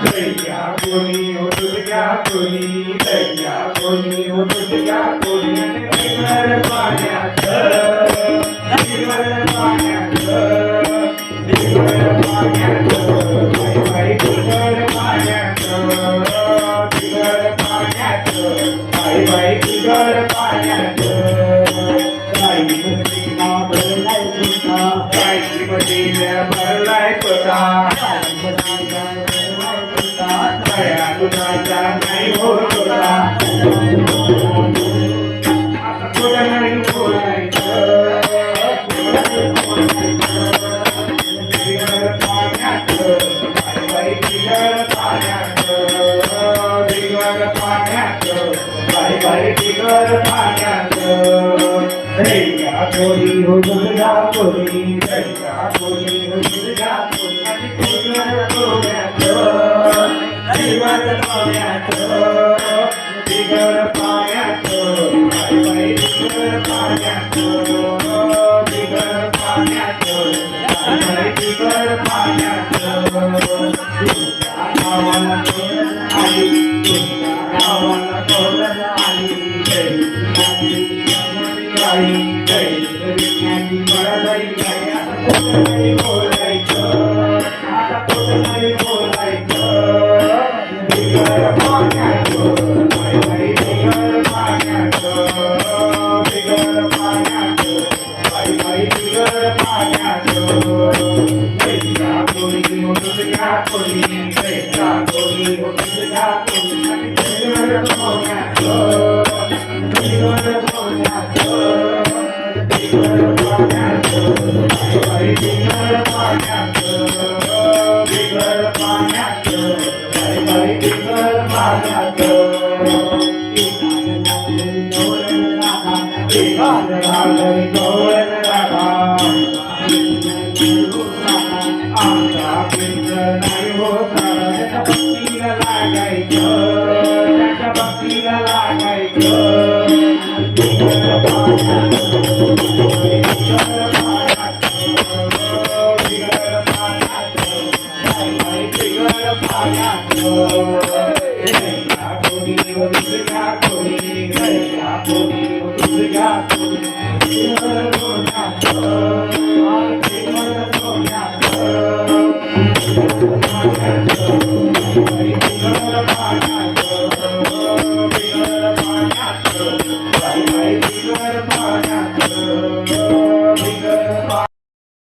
दैया कोणी उठल्या कोणी दैया कोणी उठल्या कोणी दिवर पाण्यात दिवर पाण्यात दिवर पाण्यात बाई बाई दिवर पाण्यात दिवर पाण्यात बाई बाई दिवर पाण्यात गाई मदीना भरलाय तुझा गाई मदीना भरलाय तुझा दया तुझा नाही होता आता तुला नाही बोलायचं दिगर पाण्यात बाई दिगर पाण्यात दिगर पाण्यात बाई दिगर पाण्यात दैया कोणी हुजूरा कोणी दैया कोणी हुजूरा कोणी आणि दिगर पाण्यात दिगर पाण्यात दिगर पाण्यात बाई दिगर पाण्यात दिगर पाण्यात बाई दिगर पाण्यात तुझ्या गावाला तोरण आली तुझ्या गावाला तोरण आली जय गाई जय विज्ञानी बळाई गाई आता कुठं नाही बोलायचं आता कुठं नाही बोलायचं दिगर पाण्यात बाई बाई दिगर पाण्यात दिगर पाण्यात बाई बाई दिगर पाण्यात दैया कोणी उठल्या कोणी दैया कोणी उठल्या कोणी दिगर पाण्यात